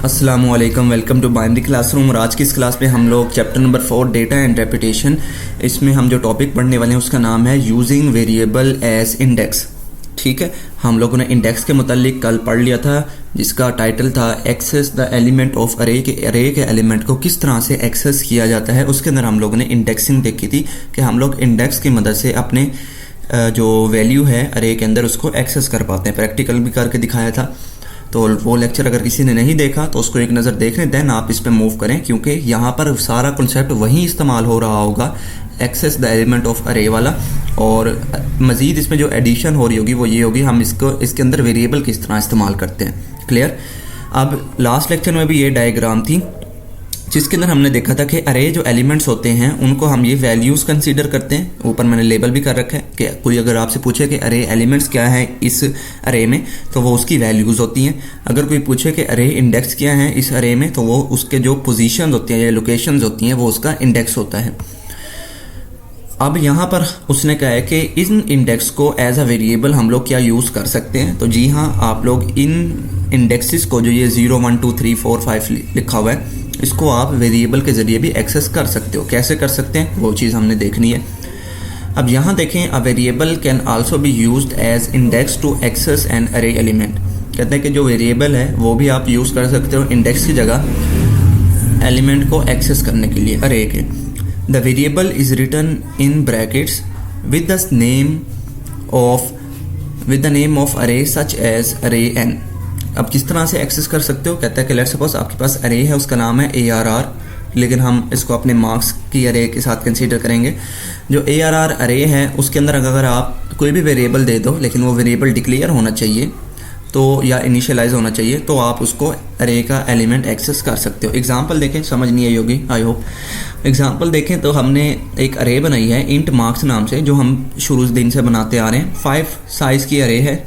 अस्सलामुअलैकुम, welcome to binary classroom. और आज की इस क्लास में हम लोग chapter number 4 data and repetition, इसमें हम जो टॉपिक पढ़ने वाले हैं उसका नाम है यूजिंग वेरिएबल एज इंडेक्स। ठीक है, हम लोगों ने इंडेक्स के मुतालिक कल पढ़ लिया था, जिसका टाइटल था एक्सेस द एलिमेंट ऑफ अरे के एलिमेंट को किस तरह से एक्सेस किया जाता है। उसके अंदर हम लोगों ने इंडेक्सिंग देखी थी कि हम लोग इंडेक्स की मदद से अपने जो वैल्यू है अरे के अंदर उसको एक्सेस कर पाते हैं। प्रैक्टिकल भी करके दिखाया था, तो वो लेक्चर अगर किसी ने नहीं देखा तो उसको एक नज़र देख लें, देन आप इस पे मूव करें, क्योंकि यहाँ पर सारा कॉन्सेप्ट वही इस्तेमाल हो रहा होगा, एक्सेस द एलिमेंट ऑफ अरे वाला। और मज़ीद इसमें जो एडिशन हो रही होगी वो ये होगी, हम इसके अंदर वेरिएबल किस तरह इस्तेमाल करते हैं। क्लियर। अब लास्ट लेक्चर में भी ये डायग्राम थी जिसके अंदर हमने देखा था कि अरे जो एलिमेंट्स होते हैं उनको हम ये वैल्यूज़ कंसीडर करते हैं। ऊपर मैंने लेबल भी कर रखा है कि कोई अगर आपसे पूछे कि अरे एलिमेंट्स क्या है इस अरे में, तो वो उसकी वैल्यूज़ होती हैं। अगर कोई पूछे कि अरे इंडेक्स क्या है इस अरे में, तो वो उसके जो पोजीशंस होती हैं या लोकेशंस होती हैं वो उसका इंडेक्स होता है। अब यहाँ पर उसने कहा है कि इन इंडेक्स को एज अ वेरिएबल हम लोग क्या यूज़ कर सकते हैं। तो जी हाँ, आप लोग इन इंडेक्सेस को जो ये 0 1 2 3 4 5 लिखा हुआ है, इसको आप वेरिएबल के ज़रिए भी एक्सेस कर सकते हो। कैसे कर सकते हैं वो चीज़ हमने देखनी है। अब यहाँ देखें, a variable can also be used as index to access an array element. कहते हैं कि जो वेरिएबल है वो भी आप यूज़ कर सकते हो इंडेक्स की जगह एलिमेंट को एक्सेस करने के लिए अरे के। The variable is written in brackets with the name of array such as अरे एन। अब किस तरह से एक्सेस कर सकते हो, कहता है कि लेट्स सपोज आपके पास अरे है, उसका नाम है ARR, लेकिन हम इसको अपने मार्क्स की अरे के साथ कंसीडर करेंगे। जो ARR अरे है उसके अंदर अगर आप कोई भी वेरिएबल दे दो, लेकिन वो वेरिएबल डिक्लेयर होना चाहिए तो या इनिशियलाइज होना चाहिए, तो आप उसको अरे का एलिमेंट एक्सेस कर सकते हो। एग्जांपल देखें, समझ नहीं आई होगी आई होप। एग्जांपल देखें तो हमने एक अरे बनाई है इंट मार्क्स नाम से, जो हम शुरू दिन से बनाते आ रहे हैं। 5 साइज़ की अरे है।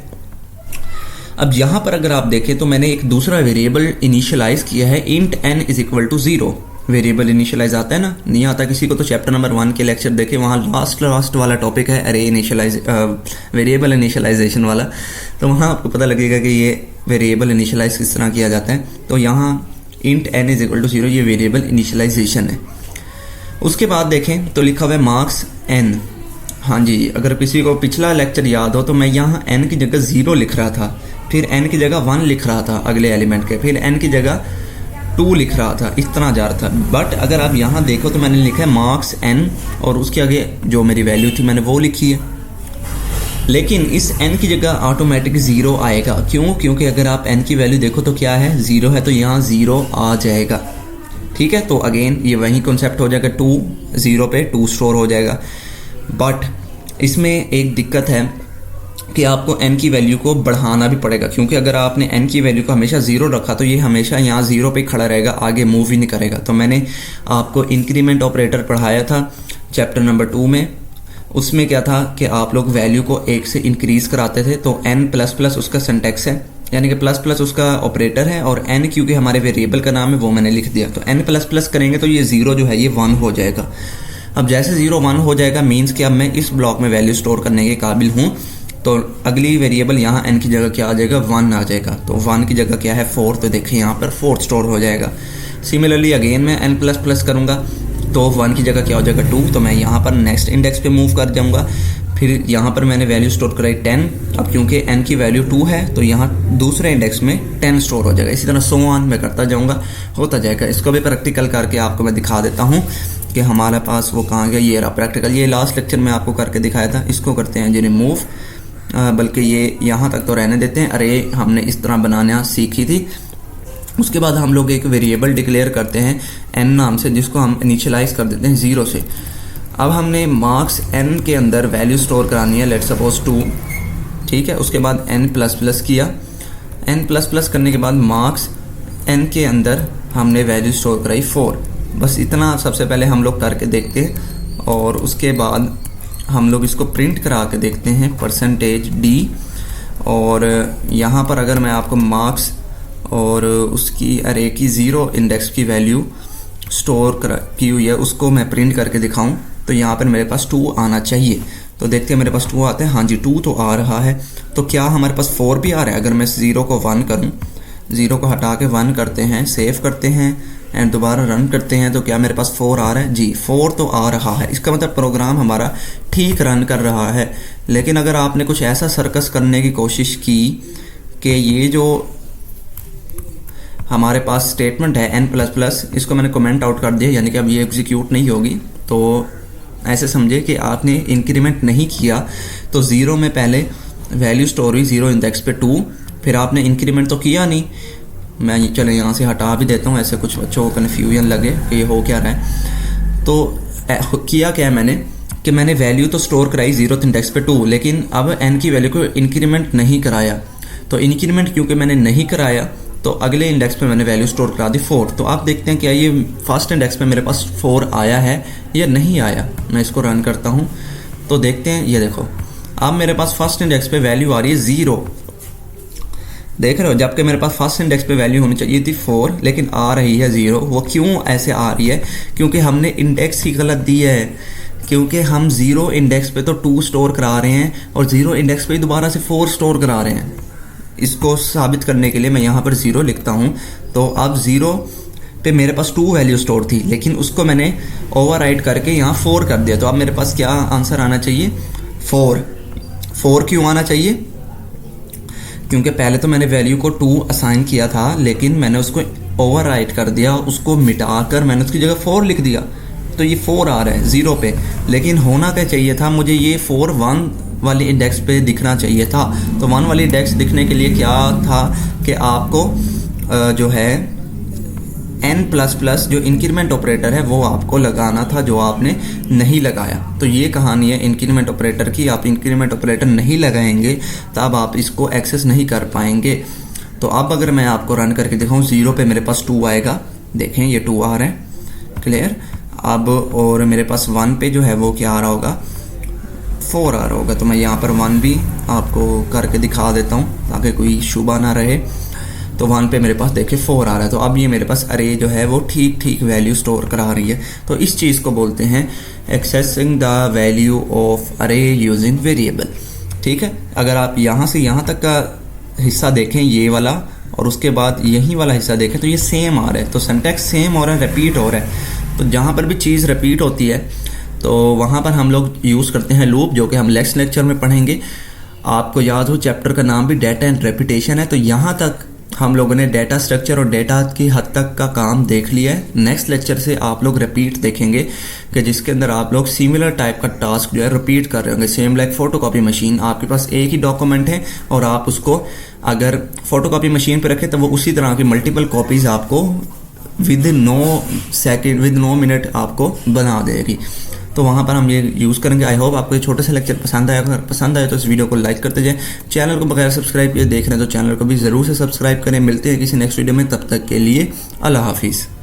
अब यहाँ पर अगर आप देखें तो मैंने एक दूसरा वेरिएबल इनिशियलाइज किया है, int n is equal to 0। Variable initialise आता है ना, नहीं आता किसी को तो चैप्टर नंबर 1 के लेक्चर देखें, वहाँ लास्ट वाला टॉपिक है अरे वेरिएबल इनिशियलाइजेशन वाला। तो वहाँ आपको पता लगेगा कि ये वेरिएबल इनिशियलाइज किस तरह किया जाता है। तो यहाँ int n is equal to 0 ये वेरिएबल इनिशियलाइजेशन है। उसके बाद देखें तो लिखा हुआ है मार्क्स n। हाँ जी, अगर किसी को पिछला लेक्चर याद हो तो मैं यहाँ n की जगह 0 लिख रहा था, फिर n की जगह 1 लिख रहा था अगले एलिमेंट के, फिर n की जगह 2 लिख रहा था, इस तरह जा रहा था। बट अगर आप यहाँ देखो तो मैंने लिखा है मार्क्स n और उसके आगे जो मेरी वैल्यू थी मैंने वो लिखी है, लेकिन इस n की जगह ऑटोमेटिक 0 आएगा। क्यों? क्योंकि अगर आप n की वैल्यू देखो तो क्या है, 0 है, तो यहाँ 0 आ जाएगा। ठीक है, तो अगेन ये वही कॉन्सेप्ट हो जाएगा, 2 0 पे 2 स्टोर हो जाएगा। बट इसमें एक दिक्कत है कि आपको n की वैल्यू को बढ़ाना भी पड़ेगा, क्योंकि अगर आपने n की वैल्यू को हमेशा 0 रखा तो ये हमेशा यहाँ 0 पे खड़ा रहेगा, आगे मूव ही नहीं करेगा। तो मैंने आपको इंक्रीमेंट ऑपरेटर पढ़ाया था चैप्टर नंबर 2 में। उसमें क्या था कि आप लोग वैल्यू को 1 से इंक्रीज़ कराते थे, तो n++ उसका सिंटैक्स है, यानी कि ++ उसका ऑपरेटर है, और n क्योंकि हमारे वेरिएबल का नाम है वो मैंने लिख दिया। तो n++ करेंगे तो ये 0 जो है ये 1 हो जाएगा। अब जैसे 0 1 हो जाएगा मीन्स कि अब मैं इस ब्लॉक में वैल्यू स्टोर करने के काबिल हूँ, तो अगली वेरिएबल यहाँ n की जगह क्या आ जाएगा, 1 आ जाएगा। तो 1 की जगह क्या है 4, तो देखिए यहाँ पर 4 स्टोर हो जाएगा। सिमिलरली अगेन मैं n++ करूँगा तो 1 की जगह क्या हो जाएगा 2, तो मैं यहाँ पर नेक्स्ट इंडेक्स पे मूव कर जाऊँगा। फिर यहाँ पर मैंने वैल्यू स्टोर कराई 10। अब क्योंकि n की वैल्यू 2 है तो यहाँ दूसरे इंडेक्स में 10 स्टोर हो जाएगा। इसी तरह सो ऑन मैं करता जाऊँगा, होता जाएगा। इसको भी प्रैक्टिकल करके आपको मैं दिखा देता हूँ कि हमारे पास वो कहाँ गया। ये रहा प्रैक्टिकल, ये लास्ट लेक्चर में आपको करके दिखाया था। इसको करते हैं जी रिमूव, बल्कि ये यहाँ तक तो रहने देते हैं। अरे हमने इस तरह बनाना सीखी थी। उसके बाद हम लोग एक वेरिएबल डिक्लेयर करते हैं n नाम से, जिसको हम इनिशियलाइज कर देते हैं 0 से। अब हमने मार्क्स n के अंदर वैल्यू स्टोर करानी है, लेट्स सपोज 2। ठीक है, उसके बाद n++ किया, n++ करने के बाद मार्क्स n के अंदर हमने वैल्यू स्टोर कराई 4। बस इतना सबसे पहले हम लोग करके देखते हैं, और उसके बाद हम लोग इसको प्रिंट करा के देखते हैं %d। और यहाँ पर अगर मैं आपको मार्क्स और उसकी अरे की 0 इंडेक्स की वैल्यू स्टोर की हुई है उसको मैं प्रिंट करके दिखाऊं, तो यहाँ पर मेरे पास 2 आना चाहिए। तो देखते हैं मेरे पास 2 आते हैं। हाँ जी, 2 तो आ रहा है। तो क्या हमारे पास 4 भी आ रहा है? अगर मैं 0 को 1 करूँ ज़ीरो को हटा के 1 करते हैं, सेव करते हैं एंड दोबारा रन करते हैं, तो क्या मेरे पास 4 आ रहा है? जी 4 तो आ रहा है। इसका मतलब प्रोग्राम हमारा ठीक रन कर रहा है। लेकिन अगर आपने कुछ ऐसा सर्कस करने की कोशिश की कि ये जो हमारे पास स्टेटमेंट है n++, इसको मैंने कमेंट आउट कर दिया, यानी कि अब ये एग्जीक्यूट नहीं होगी, तो ऐसे समझे कि आपने इंक्रीमेंट नहीं किया। तो ज़ीरो में पहले वैल्यू स्टोर हुई 0 इंडेक्स पे 2, फिर आपने इंक्रीमेंट तो किया नहीं। मैं चलो यहाँ से हटा भी देता हूँ, ऐसे कुछ बच्चों को कन्फ्यूजन लगे कि ये हो क्या रहा है। तो किया क्या है मैंने कि मैंने वैल्यू तो स्टोर कराई 0 इंडेक्स पे 2, लेकिन अब n की वैल्यू को इंक्रीमेंट नहीं कराया। तो इंक्रीमेंट क्योंकि मैंने नहीं कराया, तो अगले इंडेक्स पे मैंने वैल्यू स्टोर करा दी 4। तो आप देखते हैं क्या ये फर्स्ट इंडेक्स पे मेरे पास 4 आया है या नहीं आया। मैं इसको रन करता हूँ तो देखते हैं, ये देखो अब मेरे पास फर्स्ट इंडेक्स पे वैल्यू आ रही है 0, देख रहे हो, जबकि मेरे पास फर्स्ट इंडेक्स पे वैल्यू होनी चाहिए थी 4, लेकिन आ रही है 0। वो क्यों ऐसे आ रही है? क्योंकि हमने इंडेक्स ही गलत दी है। क्योंकि हम 0 इंडेक्स पे तो 2 स्टोर करा रहे हैं और 0 इंडेक्स पे दोबारा से 4 स्टोर करा रहे हैं। इसको साबित करने के लिए मैं यहाँ पर 0 लिखता हूँ। तो अब 0 पे मेरे पास 2 वैल्यू स्टोर थी, लेकिन उसको मैंने ओवरराइड करके यहाँ 4 कर दिया। तो अब मेरे पास क्या आंसर आना चाहिए? 4 क्यों आना चाहिए? क्योंकि पहले तो मैंने वैल्यू को 2 असाइन किया था, लेकिन मैंने उसको ओवरराइड कर दिया, उसको मिटाकर मैंने उसकी जगह 4 लिख दिया, तो ये 4 आ रहा है 0 पे। लेकिन होना क्या चाहिए था? मुझे ये 4 1 वाली इंडेक्स पे दिखना चाहिए था। तो 1 वाली इंडेक्स दिखने के लिए क्या था कि आपको जो है n++ जो इंक्रीमेंट ऑपरेटर है वो आपको लगाना था, जो आपने नहीं लगाया। तो ये कहानी है इंक्रीमेंट ऑपरेटर की। आप इंक्रीमेंट ऑपरेटर नहीं लगाएंगे तब आप इसको एक्सेस नहीं कर पाएंगे। तो अब अगर मैं आपको रन करके दिखाऊं, 0 पे मेरे पास 2 आएगा, देखें ये 2 आ रहा है, क्लियर। अब और मेरे पास 1 पे जो है वो क्या आ रहा होगा? 4 आ रहा होगा। तो मैं यहाँ पर 1 भी आपको करके दिखा देता हूँ ताकि कोई शुबा ना रहे। तो 1 पे मेरे पास देखिए 4 आ रहा है। तो अब ये मेरे पास अरे जो है वो ठीक वैल्यू स्टोर करा रही है। तो इस चीज़ को बोलते हैं एक्सेसिंग द वैल्यू ऑफ अरे यूजिंग वेरिएबल। ठीक है, अगर आप यहाँ से यहाँ तक का हिस्सा देखें, ये वाला, और उसके बाद यही वाला हिस्सा देखें, तो ये सेम आ रहा है। तो सिंटैक्स सेम हो रहा है, रिपीट हो रहा है। तो जहाँ पर भी चीज़ रिपीट होती है तो वहाँ पर हम लोग यूज़ करते हैं लूप, जो कि हम नेक्स्ट लेक्चर में पढ़ेंगे। आपको याद हो चैप्टर का नाम भी डेटा एंड रेपिटेशन है। तो यहाँ तक हम लोगों ने डेटा स्ट्रक्चर और डेटा की हद तक का काम देख लिया है। नेक्स्ट लेक्चर से आप लोग रिपीट देखेंगे कि जिसके अंदर आप लोग सिमिलर टाइप का टास्क जो है रिपीट कर रहे होंगे। सेम लाइक फोटोकॉपी मशीन, आपके पास एक ही डॉक्यूमेंट है और आप उसको अगर फोटोकॉपी मशीन पे रखें तो वो उसी तरह की मल्टीपल कॉपीज आपको विद 9 मिनट आपको बना देगी। तो वहाँ पर हम ये यूज़ करेंगे। आई होप आपको ये छोटा सा लेक्चर पसंद आया। अगर पसंद आया तो इस वीडियो को लाइक करते जाएं। चैनल को बगैर सब्सक्राइब किए देख रहे हैं तो चैनल को भी ज़रूर से सब्सक्राइब करें। मिलते हैं किसी नेक्स्ट वीडियो में, तब तक के लिए अल्लाह हाफिज़।